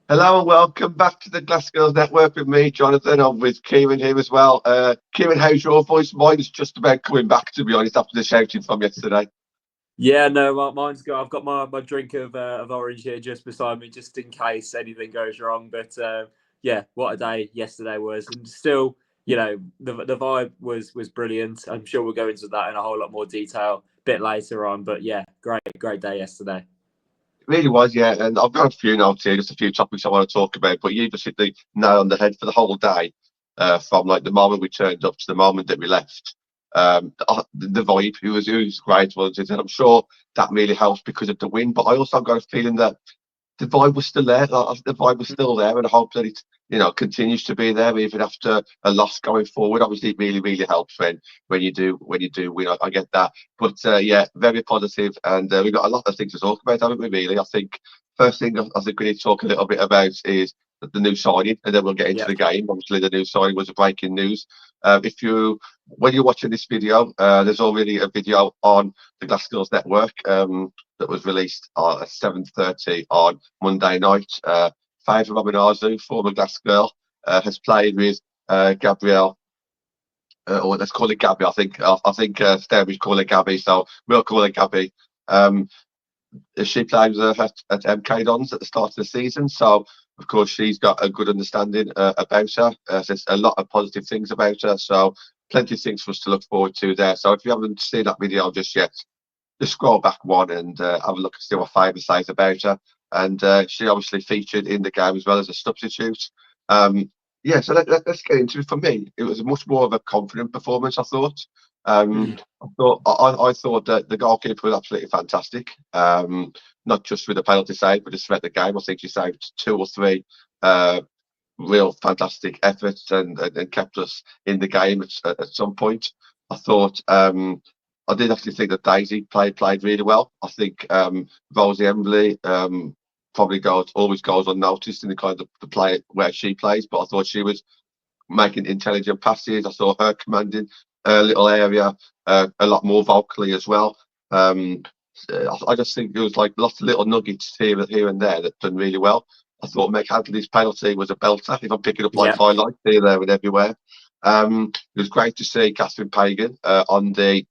Hello and welcome back to the Glassgirls Network with me, Jonathan. I'm with Kieran here as well. Kieran, how's your voice? Mine's just about coming back, to be honest, after the shouting from yesterday. Yeah, no, mine's got. I've got my drink of orange here just beside me, just in case anything goes wrong. But yeah, what a day yesterday was, and still, the vibe was brilliant. I'm sure we'll go into that in a whole lot more detail a bit later on. But yeah, great day yesterday. It really was, yeah. And I've got a few notes here, just a few topics I want to talk about. But you just hit the nail on the head for the whole day, from like the moment we turned up to the moment that we left. The vibe, it was great, wasn't it? And I'm sure that really helps because of the win. But I also got a feeling that the vibe was still there. The vibe was still there, and I hope that it, continues to be there even after a loss going forward. Obviously, it really helps when you do win. I get that, but yeah, very positive, and we've got a lot of things to talk about, haven't we? Really, I think first thing I think we need to talk a little bit about is the new signing, and then we'll get into Yeah, the game. Obviously, the new signing was a breaking news. If you When you're watching this video, there's already a video on the Glassgirls Network. That was released at 7:30 on Monday night. Favour Robinazzo, former Glass girl, has played with Gabrielle, or let's call it Gabby. I think Stourbridge call it Gabby, so we'll call it Gabby. Um, she played at MK Dons at the start of the season, so of course she's got a good understanding about her. There's a lot of positive things about her, so plenty of things for us to look forward to there. So if you haven't seen that video just yet, just scroll back one and have a look and see what Favour says about her. And she obviously featured in the game as well as a substitute. Yeah, so let's get into it. For me, it was much more of a confident performance, I thought. mm, I thought that the goalkeeper was absolutely fantastic. Not just with the penalty save, but just throughout the game. I think she saved two or three uh, real fantastic efforts and kept us in the game at some point. I thought I did actually think that Daisy played really well. I think Rosie Embley probably always goes unnoticed in the kind of the play where she plays, but I thought she was making intelligent passes. I saw her commanding a little area a lot more vocally as well. Um, I just think there was like lots of little nuggets here and there that done really well. I thought Meg Hadley's penalty was a belter. If I'm picking up like yeah, highlights here, there, and everywhere. It was great to see Catherine Pagan on the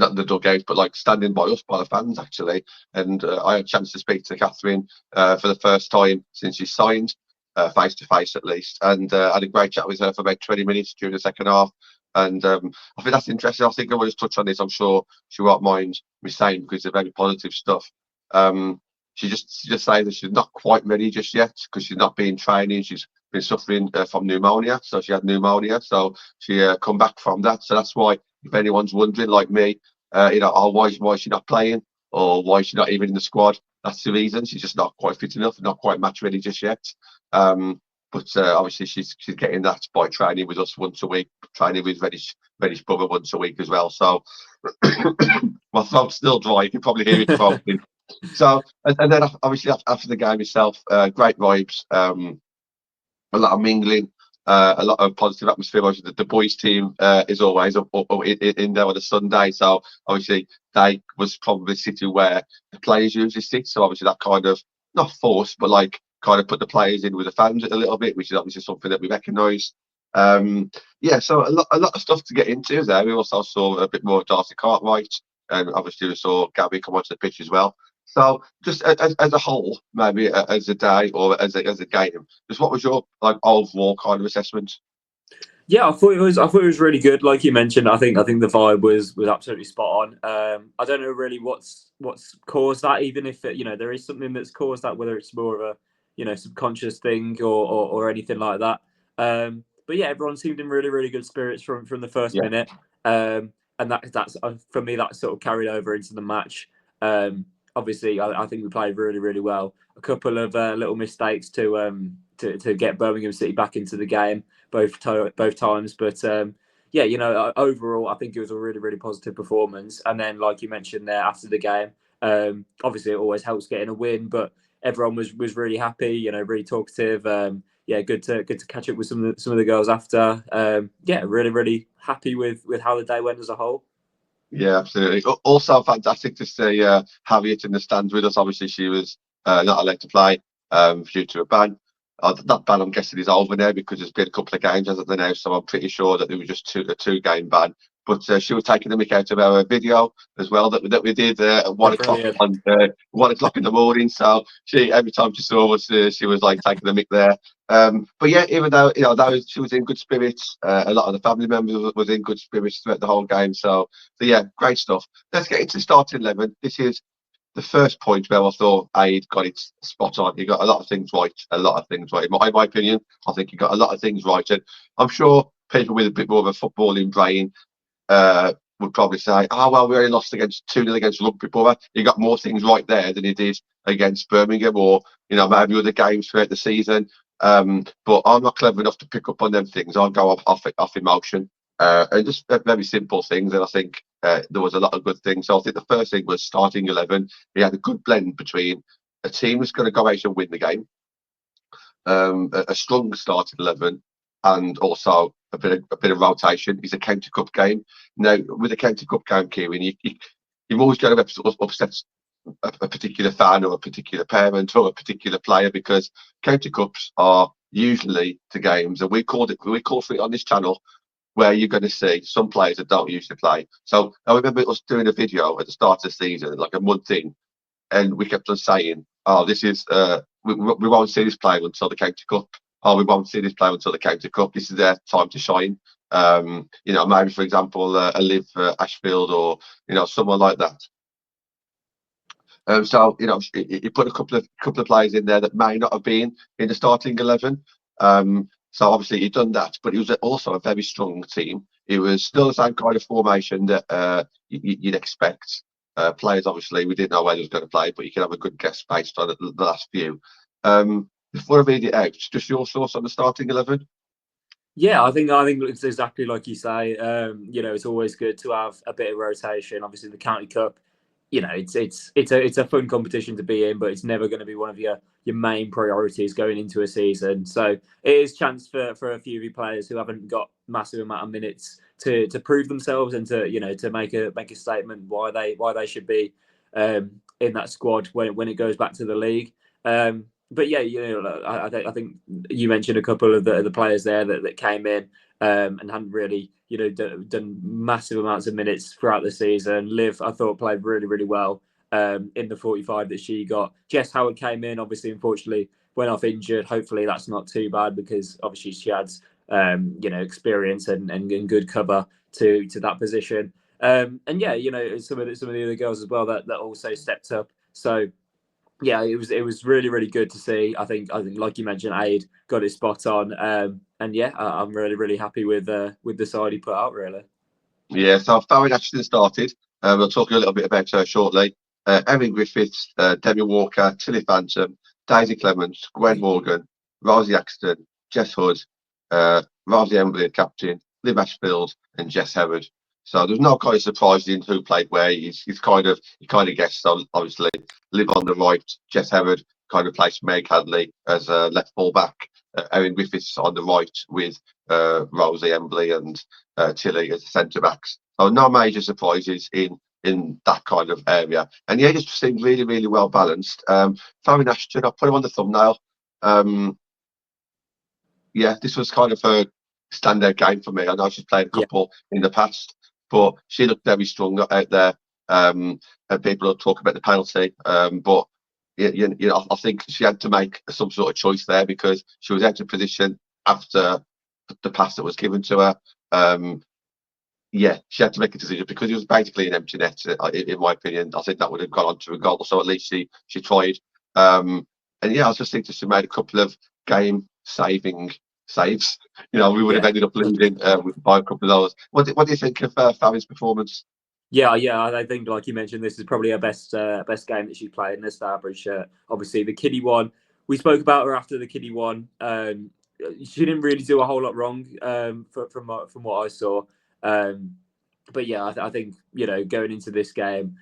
not the dugout, but like standing by us, by the fans actually. And I had a chance to speak to Catherine for the first time since she signed, face to face at least, and had a great chat with her for about 20 minutes during the second half. And I think that's interesting. I think I will just touch on this. I'm sure she won't mind me saying because it's very positive stuff. Um, she just saying that she's not quite ready just yet because she's not been training. She's been suffering from pneumonia, so she had pneumonia. So she come back from that. So that's why, if anyone's wondering, like me, oh, why is she not playing, or why is she not even in the squad? That's the reason. She's just not quite fit enough, not quite match ready just yet. But obviously, she's getting that by training with us once a week, training with Reddish brother once a week as well. So my throat's still dry. You can probably hear it croaking. So and then obviously after the game itself, great vibes. A lot of mingling, a lot of positive atmosphere. Obviously, the boys' team is always in there on a Sunday, so obviously they was probably sitting where the players usually sit. So obviously that kind of not forced, but like kind of put the players in with the fans a little bit, which is obviously something that we recognise. Um, yeah, so a lot of stuff to get into there. We also saw a bit more of Darcy Cartwright, and obviously we saw Gabby come onto the pitch as well. So just as a whole, maybe as a day or as a game, just what was your like overall kind of assessment? yeah. I thought it was really good. Like you mentioned, I think the vibe was absolutely spot on. I don't know really what's caused that, even if there is something that's caused that, whether it's more of a subconscious thing or anything like that. But yeah, everyone seemed in really good spirits from the first Yeah, minute, and that's for me that sort of carried over into the match. Obviously, I think we played really well. A couple of little mistakes to get Birmingham City back into the game both times, but yeah, overall, I think it was a really positive performance. And then, like you mentioned there after the game, obviously it always helps getting a win, but everyone was really happy, really talkative. Yeah, good to catch up with some of the girls after. Yeah, really happy with how the day went as a whole. yeah, absolutely. Also fantastic to see Harriet in the stands with us. Obviously, she was not allowed to play due to a ban. That ban, I'm guessing, is over now because there's been a couple of games as of now, so I'm pretty sure that there was just a two-game ban. But she was taking the mick out of our video as well that we did at 1 o'clock on 1 o'clock in the morning. So she, every time she saw us, she was like taking the mick there. But yeah, even though she was in good spirits, a lot of the family members was in good spirits throughout the whole game. So yeah, great stuff. Let's get into starting 11. This is the first point where I thought Aid got it spot on. He got a lot of things right, a lot of things right. In my opinion, I think he got a lot of things right. And I'm sure people with a bit more of a footballing brain would probably say, oh, well, we only lost 2-0 against Rugby Borough. He got more things right there than he did against Birmingham or, maybe other games throughout the season. But I'm not clever enough to pick up on them things. I'll go off emotion. And just very simple things. And I think there was a lot of good things. So I think the first thing was starting 11. He had a good blend between a team that's going to go out and win the game, a strong starting 11, and also a bit of rotation. It's a county cup game. Now, with a county cup game, Kieran, you've always got to upset a particular fan or a particular parent or a particular player because county cups are usually the games, and we call for it on this channel, where you're going to see some players that don't usually play. So I remember us doing a video at the start of the season, like a month in, and we kept on saying, "Oh, this is we won't see this player until the county cup. Oh, we won't see this player until the county cup. This is their time to shine." Maybe for example, a Liv Ashfield or someone like that. So you put a couple of players in there that may not have been in the starting 11. So obviously he'd done that, but it was also a very strong team. It was still the same kind of formation that you'd expect. Players, obviously, we didn't know where they was going to play, but you can have a good guess based on the last few. Before I read it out, just your thoughts on the starting 11? Yeah, I think it's exactly like you say. It's always good to have a bit of rotation. Obviously, the County Cup, it's a fun competition to be in, but it's never going to be one of your main priorities going into a season. So it is chance for a few of your players who haven't got massive amount of minutes to prove themselves and to make a statement why they should be in that squad when it goes back to the league. But yeah, I think you mentioned a couple of the players there that came in and hadn't really done massive amounts of minutes throughout the season. Liv, I thought, played really, really well in the 45 that she got. Jess Howard came in, obviously, unfortunately, went off injured. Hopefully that's not too bad because obviously she has experience and good cover to that position. And yeah, some of the other girls as well that also stepped up. So yeah, it was really, really good to see. I think like you mentioned, Aid got it spot on, and yeah, I'm really, really happy with the side he put out. Really. Yeah, so Pharyn Ashton started. We'll talk a little bit about her shortly. Erin Griffiths, Demi Walker, Tilly Phantom, Daisy Clements, Gwen Morgan, Rosie Axton, Jess Hood, Rosie Embley, captain, Liv Ashfield, and Jess Herod. So there's no kind of surprise in who played where. You kind of guessed. So obviously, Liv on the right, Jess Herod kind of placed Meg Hadley as a left full back. Erin Griffiths on the right with Rosie Embley and Tilly as the centre backs. So no major surprises in that kind of area. And yeah, just seemed really, really well balanced. Pharyn Ashton, I put him on the thumbnail. Yeah, this was kind of a standout game for me. I know she's played a couple in the past, but she looked very strong out there. And people will talk about the penalty, but I think she had to make some sort of choice there because she was out of position after the pass that was given to her. She had to make a decision because it was basically an empty net. In my opinion, I think that would have gone on to a goal. So at least she tried. And yeah, I was just thinking she made a couple of game-saving saves. We would have ended up losing by a couple of those. What do you think of Pharyn's performance? Yeah, I think like you mentioned, this is probably her best game that she played in the Stourbridge shirt. Obviously, the kiddie one. We spoke about her after the kiddie one. She didn't really do a whole lot wrong from what I saw. But yeah, I think going into this game,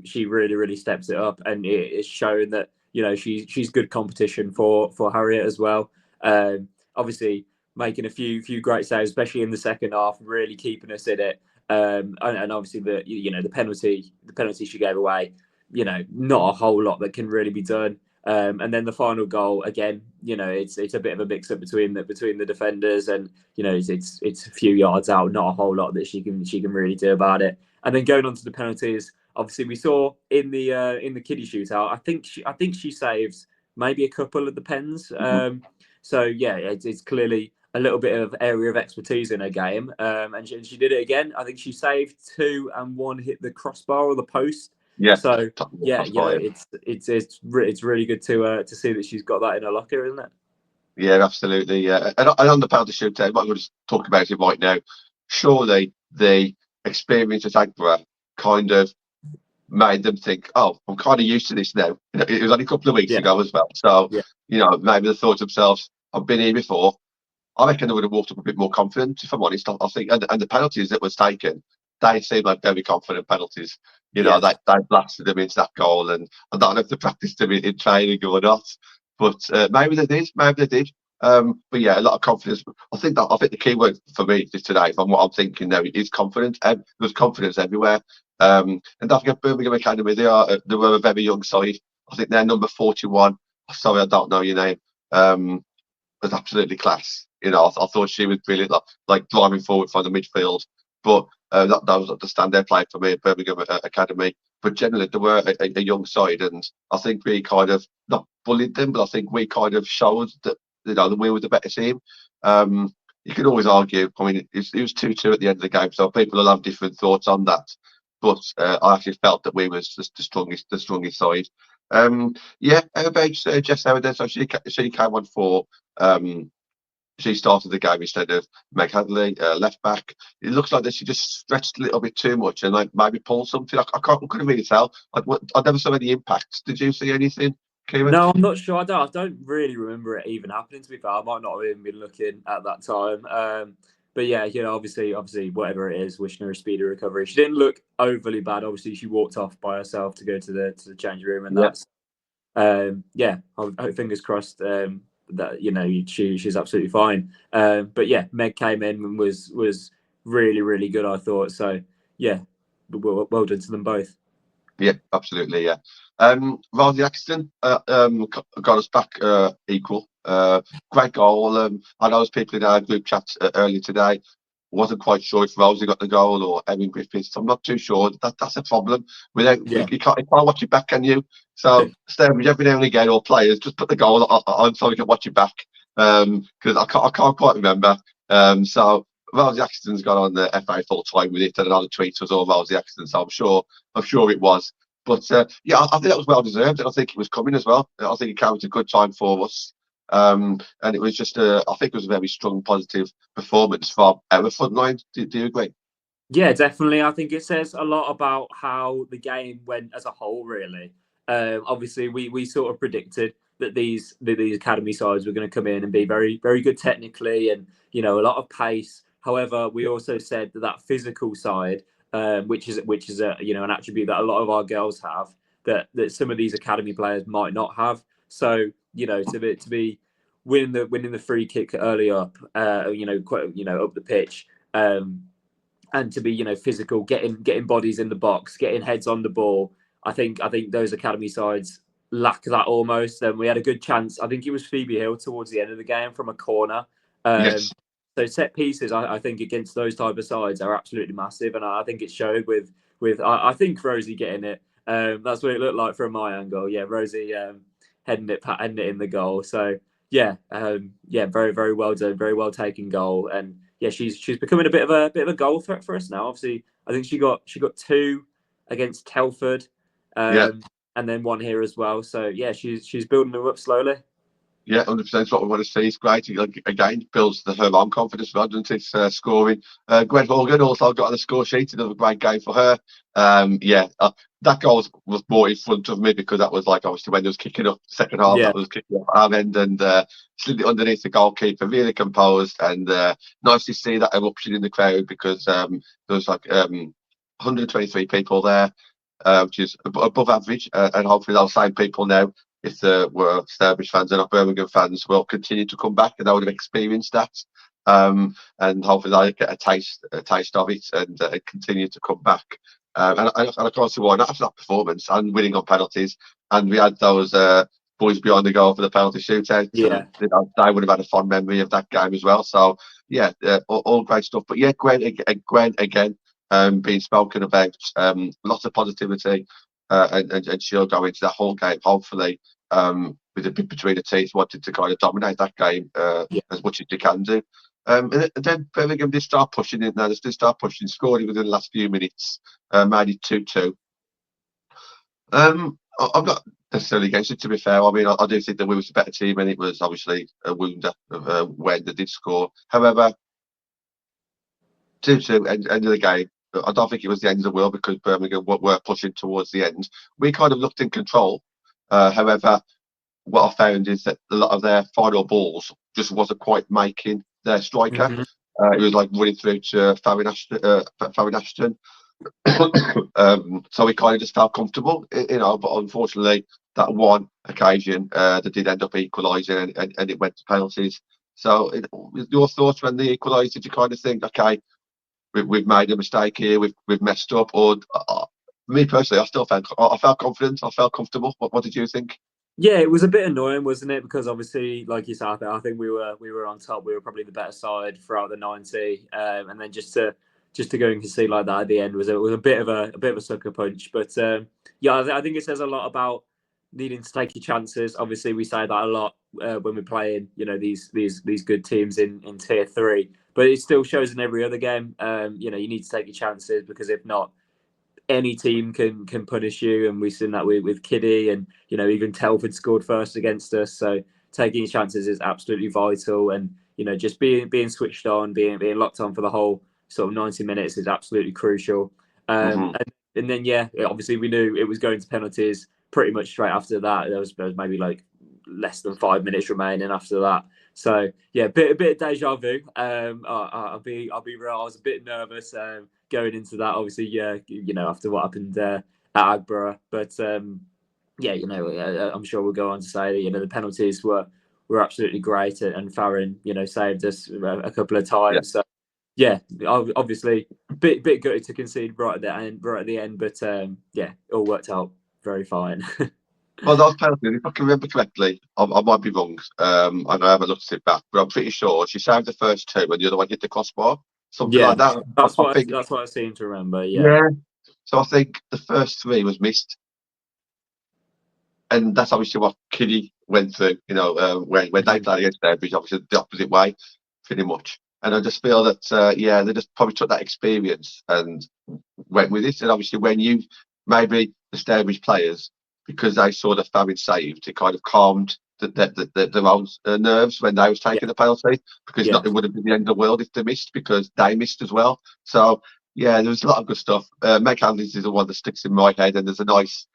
she really, really steps it up, and it's shown that she's good competition for Harriet as well. Obviously, making a few great saves, especially in the second half, really keeping us in it. And obviously the penalty she gave away, not a whole lot that can really be done. And then the final goal, again, it's a bit of a mix up between the defenders, and it's a few yards out, not a whole lot that she can really do about it. And then going on to the penalties, obviously we saw in the kiddie shootout, I think she saved maybe a couple of the pens. So yeah, it's clearly a little bit of area of expertise in her game, and she did it again. I think she saved 2 and 1 hit the crossbar or the post. Yeah. So yeah, it's really good to see that she's got that in her locker, isn't it? Yeah, absolutely. Yeah, and on the penalty shootout, we'll just talk about it right now. Surely the experience at Agbara kind of made them think, oh, I'm kind of used to this now. It was only a couple of weeks ago as well. So, maybe they thought to themselves, I've been here before. I reckon they would have walked up a bit more confident, if I'm honest. I think, and the penalties that was taken, they seemed like very confident penalties. They blasted them into that goal, and I don't know if they practiced them in training or not, but maybe they did. But yeah, a lot of confidence. I think the key word for me today, from what I'm thinking now, is confidence. There's confidence everywhere. And don't forget Birmingham Academy. They were a very young side. I think they're number 41. Sorry, I don't know your name. Was absolutely class. I thought she was brilliant, like driving forward from the midfield. But that was the standout play for me at Birmingham Academy. But generally, they were a young side, and I think we kind of not bullied them, but I think we kind of showed that that we were the better team. You could always argue. I mean, it was 2-2 at the end of the game, so people will have different thoughts on that. But I actually felt that we was the strongest side. Yeah, how about Jess Howard? So she came on for. She started the game instead of Meg Hadley, left back. It looks like that she just stretched a little bit too much and like maybe pulled something. I couldn't really tell. I never saw any impacts. Did you see anything, Kieran? No, I'm not sure. I don't really remember it even happening. To be fair, I might not have even been looking at that time. But yeah, obviously, whatever it is, wishing her a speedy recovery. She didn't look overly bad. Obviously, she walked off by herself to go to the change room, and that's fingers crossed. That she's absolutely fine. But yeah, Meg came in and was really, really good, I thought. So yeah, well done to them both. Yeah, absolutely. Yeah. Rosie Axton got us back equal. Great goal. I know there's people in our group chat earlier today. Wasn't quite sure if Rosie got the goal or Erin Griffiths. I'm not too sure. That's a problem. You can't watch it back, can you? So Stourbridge every now and again, or players just put the goal on so we can watch it back. Because I can't quite remember. So Rosie Axton's got on the FA full time with it, and another tweet was all Rosie Axton. So I'm sure it was. But yeah, I think that was well deserved, and I think it was coming as well. I think it came at a good time for us. And it was just I think it was a very strong, positive performance from our front line. Do you agree? Yeah, definitely. I think it says a lot about how the game went as a whole, really. Obviously, we sort of predicted that these academy sides were going to come in and be very, very good technically, and a lot of pace. However, we also said that physical side, which is an attribute that a lot of our girls have, that some of these academy players might not have. So to be winning the free kick early up, up the pitch, and to be physical, getting bodies in the box, getting heads on the ball. I think those academy sides lack that almost. And we had a good chance. I think it was Phoebe Hill towards the end of the game from a corner. Yes. So set pieces, I think against those type of sides are absolutely massive, and I think it showed with I think Rosie getting it. That's what it looked like from my angle. Yeah, Rosie heading it in the goal. So yeah, very, very well done, very well taken goal, and yeah, she's becoming a bit of a goal threat for us now. Obviously, I think she got 2 against Telford, and then 1 here as well. So yeah, she's building them up slowly. Yeah, 100% what we want to see. It's great. Again, builds her own confidence, well, doesn't it? Scoring. Gwen Morgan also got on the score sheet. Another great game for her. That goal was more in front of me because that was like obviously when it was kicking up second half. That was kicking up our end and slid it underneath the goalkeeper, really composed, and nice to see that eruption in the crowd because there was like 123 people there, which is above average, and hopefully those same people now, if there were Stourbridge fans and not Birmingham fans, will continue to come back and they would have experienced that. And hopefully they'll get a taste of it and continue to come back. And of course, why not after that performance and winning on penalties? And we had those boys behind the goal for the penalty shootout. Yeah. They would have had a fond memory of that game as well. So yeah, all great stuff. But yeah, Gwen again, being spoken about, lots of positivity, and she'll go into that whole game hopefully with a bit between the teeth, wanting to kind of dominate that game as much as they can do. And then Birmingham did start pushing it. Now they did start pushing, scoring within the last few minutes, made it 2-2. I'm not necessarily against it, to be fair. I mean, I do think that we was a better team, and it was obviously a wonder when they did score. However, 2-2, end of the game. I don't think it was the end of the world because Birmingham were pushing towards the end. We kind of looked in control. However, what I found is that a lot of their final balls just wasn't quite making their striker. It was like running through to Pharyn Ashton. So we kind of just felt comfortable, but unfortunately that one occasion they did end up equalising, and it went to penalties. So your thoughts when they equalised, did you kind of think, okay, we've made a mistake here, we've messed up? Or me personally, I felt confident, I felt comfortable. What did you think? Yeah, it was a bit annoying, wasn't it? Because obviously, like you said, I think we were on top. We were probably the better side throughout the 90, and then just to go and concede like that at the end was a bit of a sucker punch. But yeah, I think it says a lot about needing to take your chances. Obviously, we say that a lot when we're playing, these good teams in tier 3. But it still shows in every other game. You need to take your chances, because if not, any team can punish you, and we've seen that with Kiddie, and even Telford scored first against us. So taking your chances is absolutely vital, and just being switched on, being locked on for the whole sort of 90 minutes is absolutely crucial. And then obviously we knew it was going to penalties pretty much straight after that. There was maybe like less than 5 minutes remaining after that. So yeah, a bit of deja vu. I'll be real. I was a bit nervous going into that. Obviously, after what happened at Agborough, but I'm sure we'll go on to say that the penalties were absolutely great, and Pharyn saved us a couple of times. So yeah, obviously bit gutted to concede right at the end, but all worked out very fine. Well, those penalties, if I can remember correctly, I might be wrong, and I haven't looked at it back, but I'm pretty sure she saved the first two and the other one hit the crossbar, something like that. That's what I seem to remember. Yeah. So I think the first three was missed, and that's obviously what Kiddie went through. When they played against Stourbridge, obviously the opposite way, pretty much. And I just feel that they just probably took that experience and went with it. And obviously, when you maybe the Stourbridge players, because they saw the Pharyn saved, it kind of calmed their own nerves when they was taking the penalty, because it wouldn't be the end of the world if they missed, because they missed as well. So yeah, there was a lot of good stuff. Meg Hadley's is the one that sticks in my head, and there's a nice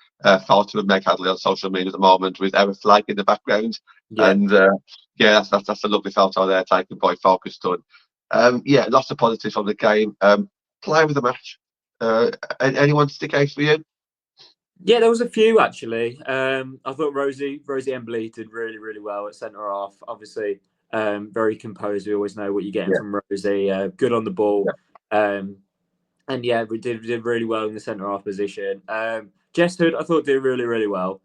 photo of Meg Hadley on social media at the moment with our flag in the background. And that's a lovely photo there taken by Focus Done. Lots of positives from the game. Player of the match. Anyone stick out for you? Yeah, there was a few actually. I thought Rosie Embley did really, really well at centre half. Obviously, very composed. We always know what you're getting from Rosie. Good on the ball. And we did really well in the centre half position. Jess Hood, I thought, did really, really well.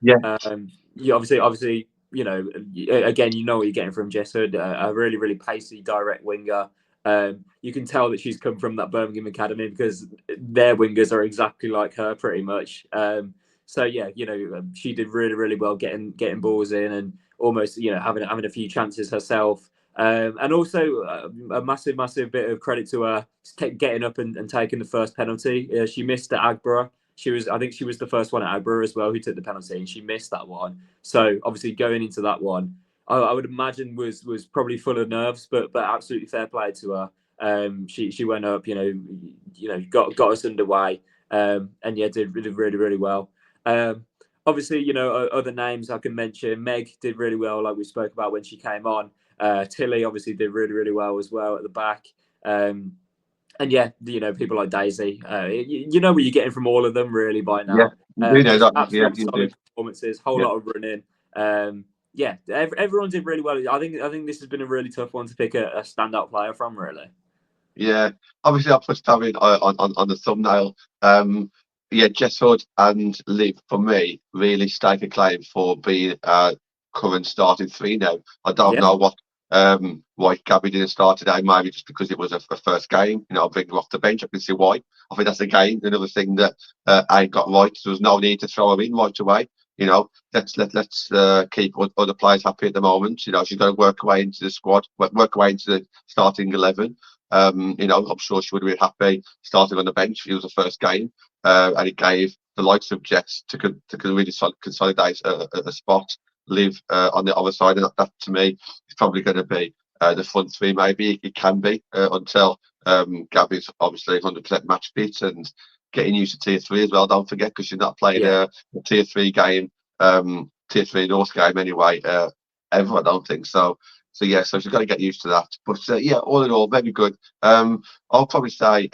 Obviously, again, you know what you're getting from Jess Hood. A really, really pacey, direct winger. You can tell that she's come from that Birmingham Academy, because their wingers are exactly like her, pretty much. She did really, really well getting balls in, and almost having a few chances herself. And also a massive bit of credit to her getting up and taking the first penalty. She missed at Agborough. I think she was the first one at Agborough as well who took the penalty, and she missed that one. So obviously going into that one, I would imagine was probably full of nerves, but absolutely fair play to her. She went up, got us underway, and did really, really, really well. Obviously, other names I can mention. Meg did really well, like we spoke about when she came on. Tilly obviously did really, really well as well at the back. And people like Daisy. You know what you're getting from all of them really by now. Absolutely solid performances, whole lot of running. Everyone did really well. I think this has been a really tough one to pick a standout player from, really. Yeah, obviously I put Pharyn on the thumbnail. Jess Hood and Liv, for me, really stake a claim for being current starting three now. I don't Yeah. know why Gabby didn't start today. Maybe just because it was a first game. Bring her off the bench. I can see why. I think that's again another thing that ain't got right. There was no need to throw her in right away. Let's keep other players happy at the moment. She's got to work her way into the squad, work her way into the starting 11. I'm sure she would have been happy starting on the bench. It was the first game, and it gave the likes of Jess to really consolidate a spot, live on the other side, and that to me is probably going to be the front three. Maybe it can be until Gabby's obviously 100% match fit and getting used to tier three as well. Don't forget, because she's not played a tier three game, tier three North game anyway, ever. I don't think so. So she's got to get used to that. But all in all, very good. I'll probably say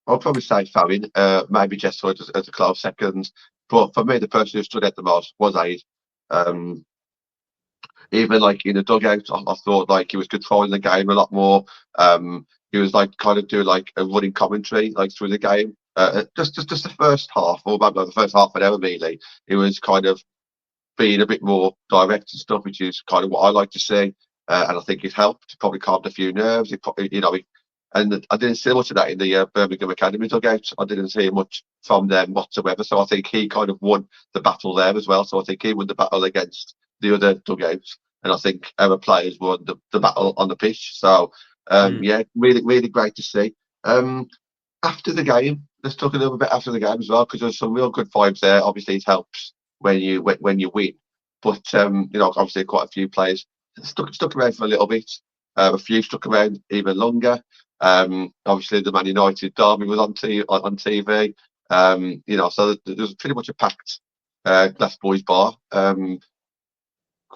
Pharyn, maybe Jess Hood as a close second. But for me, the person who stood out the most was Aid. Even like in the dugout, I thought like he was controlling the game a lot more. He was like kind of doing like a running commentary like through the game. Just the first half, or maybe the first half an hour really. He was kind of being a bit more direct and stuff, which is kind of what I like to see. And I think it helped. It probably calmed a few nerves. And I didn't see much of that in the Birmingham Academy dugout. I didn't see much from them whatsoever. So I think he kind of won the battle there as well. So I think he won the battle against the other dugouts, and I think our players won the battle on the pitch. So really, really great to see. After the game, let's talk a little bit after the game as well, because there's some real good vibes there. Obviously, it helps when you win, but obviously quite a few players stuck around for a little bit. A few stuck around even longer. Obviously, the Man United derby was on TV. So there was pretty much a packed Glass Boys bar,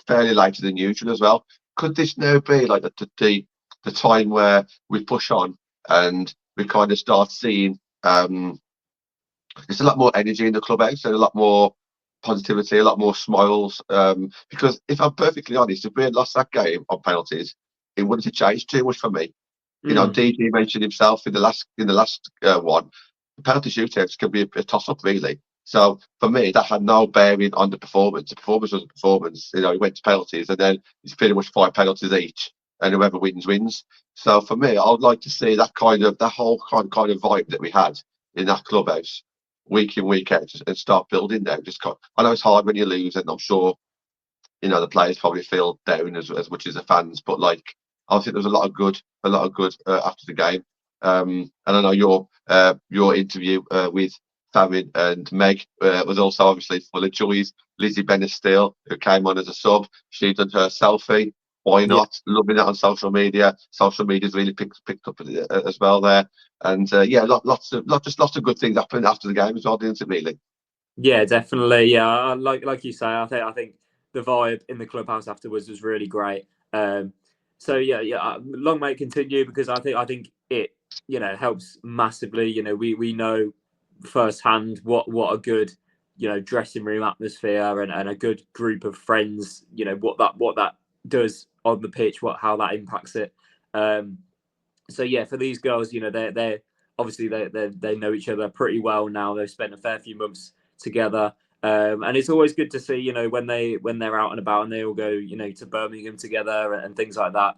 fairly later than usual as well. Could this now be like the time where we push on and we kind of start seeing there's a lot more energy in the clubhouse and a lot more positivity, a lot more smiles? Because if I'm perfectly honest, if we had lost that game on penalties, it wouldn't have changed too much for me. DG mentioned himself in the last one. The penalty shootouts can be a toss up, really. So for me, that had no bearing on the performance. The performance was a performance. It went to penalties, and then it's pretty much 5 penalties each, and whoever wins. So for me, I would like to see that whole kind of vibe that we had in that clubhouse, week in, week out, and start building there. I know it's hard when you lose, and I'm sure the players probably feel down as much as the fans, but like, I think there was a lot of good after the game. And I know your interview with Pharyn and Meg was also obviously full of joys. Lizzie Bennett-Steele, who came on as a sub, she done her selfie. Why not? Loving it on social media. Social media's really picked up as well there. And lots of good things happened after the game as well, didn't it, really? Yeah, definitely. Yeah, like you say, I think the vibe in the clubhouse afterwards was really great. So long may it continue, because I think it helps massively. We know firsthand what a good dressing room atmosphere and a good group of friends. What that does on the pitch, how that impacts it. So yeah, for these girls, they're obviously they know each other pretty well now. They've spent a fair few months together. And it's always good to see, when they're out and about and they all go, to Birmingham together and things like that.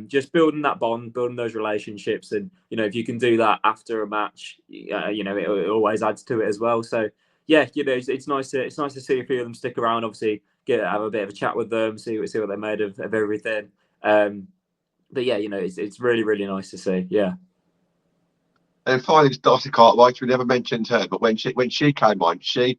Just building that bond, building those relationships, and if you can do that after a match, it always adds to it as well. So yeah, it's nice to see a few of them stick around. Obviously, have a bit of a chat with them, see what they're made of everything. But yeah, it's really, really nice to see. Yeah. And finally, Darcy Cartwright. We never mentioned her, but when she came on, she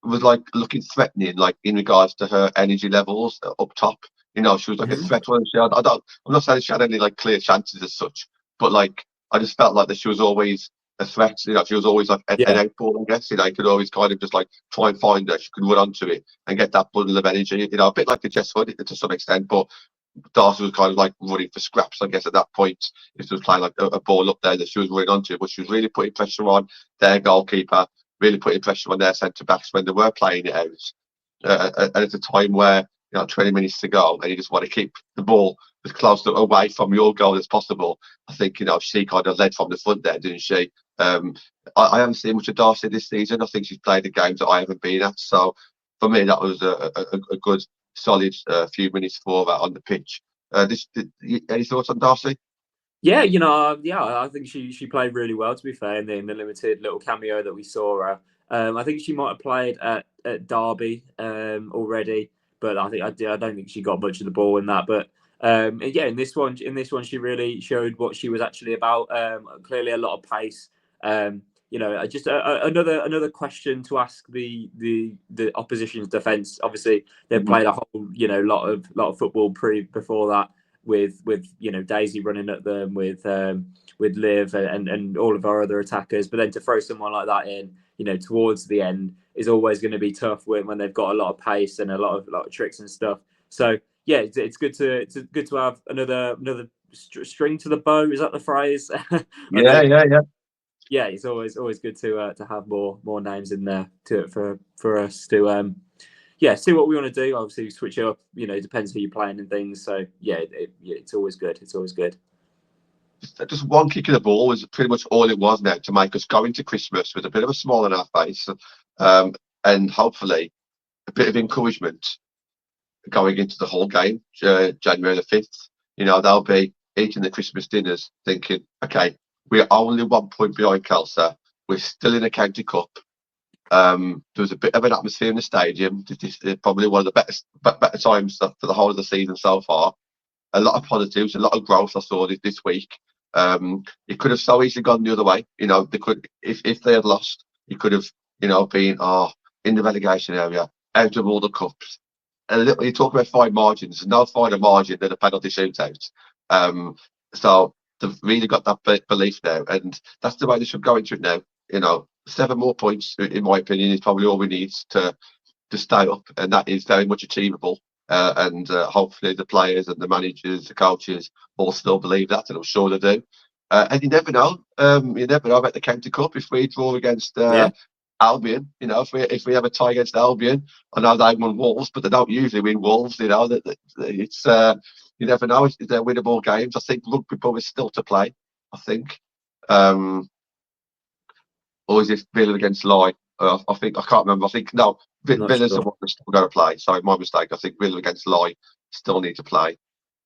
was like looking threatening, like in regards to her energy levels up top. She was like a threat. I'm not saying she had any like clear chances as such, but like I just felt like that she was always a threat. She was always like an outball, I guess. You could always kind of just like try and find her. She could run onto it and get that bundle of energy. A bit like a Jess Hood to some extent, but Darcy was kind of like running for scraps, I guess, at that point. If she was playing like a ball up there that she was running onto, but she was really putting pressure on their goalkeeper, really putting pressure on their centre backs when they were playing it out. And at a time where 20 minutes to go, and you just want to keep the ball as close away from your goal as possible. I think she kind of led from the front there, didn't she? I haven't seen much of Darcy this season. I think she's played the games that I haven't been at. So for me, that was a good solid few minutes for that on the pitch. Any thoughts on Darcy? Yeah, I think she played really well, to be fair, in the limited little cameo that we saw her. I think she might have played at Derby already, but I don't think she got much of the ball in that. But yeah, in this one, she really showed what she was actually about. Clearly, a lot of pace. Just another question to ask the opposition's defence. Obviously, they've played a whole lot of football before that, with Daisy running at them, with Liv and all of our other attackers. But then to throw someone like that in, towards the end is always going to be tough when they've got a lot of pace and a lot of tricks and stuff. So yeah, it's good to have another string to the bow. Is that the phrase? Yeah. Yeah, it's always good to have more names in there for us to see what we want to do. Obviously, switch it up. Depends who you're playing and things. So yeah, it's always good. It's always good. Just one kick of the ball was pretty much all it was now to make us go into Christmas with a bit of a smile on our face, and hopefully a bit of encouragement going into the whole game, January the 5th. They'll be eating the Christmas dinners thinking, okay, we're only 1 point behind Kelsa. We're still in a county cup. There was a bit of an atmosphere in the stadium. This is probably one of the better times for the whole of the season so far. A lot of positives, a lot of growth I saw this week. It could have so easily gone the other way. They could, if they had lost, it could have, been in the relegation area, out of all the cups. You talk about fine margins. There's no finer margin than a penalty shootout. So they've really got that belief now, and that's the way they should go into it now. 7 more points, in my opinion, is probably all we need to stay up, and that is very much achievable. And hopefully the players and the managers, the coaches, all still believe that, and I'm sure they do. And you never know. You never know about the County Cup. If we draw against Albion, if we have a tie against Albion, I know they won Wolves, but they don't usually win Wolves. It's you never know. They're winnable games. I think Rugby Pub is still to play. I think. Or is it Villa against Lye? I can't remember. I think no. Villa's the one that's still going to play. Sorry, my mistake. I think Villa against Lye still need to play.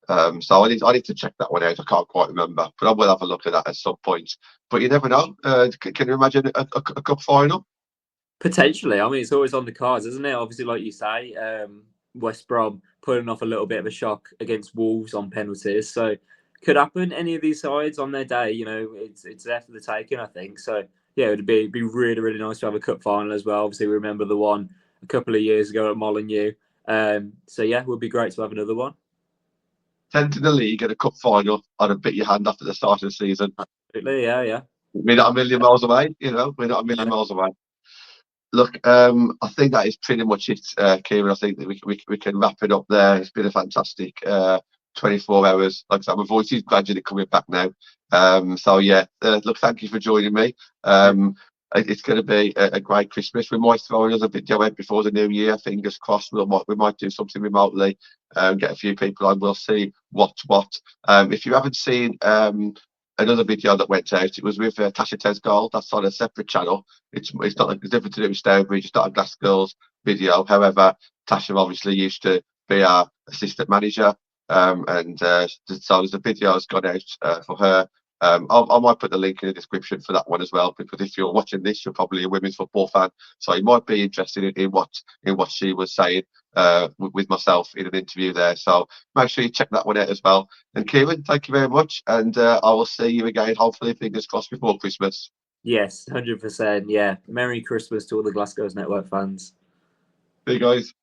So I need to check that one out. I can't quite remember, but I will have a look at that at some point. But you never know. Can you imagine a cup final? Potentially. I mean, it's always on the cards, isn't it? Obviously, like you say, West Brom pulling off a little bit of a shock against Wolves on penalties. So could happen. Any of these sides on their day, it's there for the taking, I think. So yeah, it would be really, really nice to have a cup final as well. Obviously, we remember the one a couple of years ago at Molineux. So yeah, it would be great to have another one. 10th in the league and a cup final, I'd have bit your hand after the start of the season. Absolutely, yeah. We're not a million miles away, we're not a million miles away. Look, I think that is pretty much it, Kieran. I think that we can wrap it up there. It's been a fantastic 24 hours. Like I said, my voice is gradually coming back now. So yeah, look, thank you for joining me. It's going to be a great Christmas. We might throw another video out before the new year. Fingers crossed. We might do something remotely. Get a few people on. We'll see what's what. If you haven't seen another video that went out, it was with Tasha Tesgold. That's on a separate channel. It's not it's different to do with Stourbridge. It's not a Glassgirls video. However, Tasha obviously used to be our assistant manager, and so there's a video that's gone out for her. I might put the link in the description for that one as well, because if you're watching this, you're probably a women's football fan, so you might be interested in what she was saying with myself in an interview there. So make sure you check that one out as well. And Kieran, thank you very much, and I will see you again, hopefully, fingers crossed, before Christmas. Yes, 100%. Yeah, Merry Christmas to all the Glassgirls Network fans. See you guys.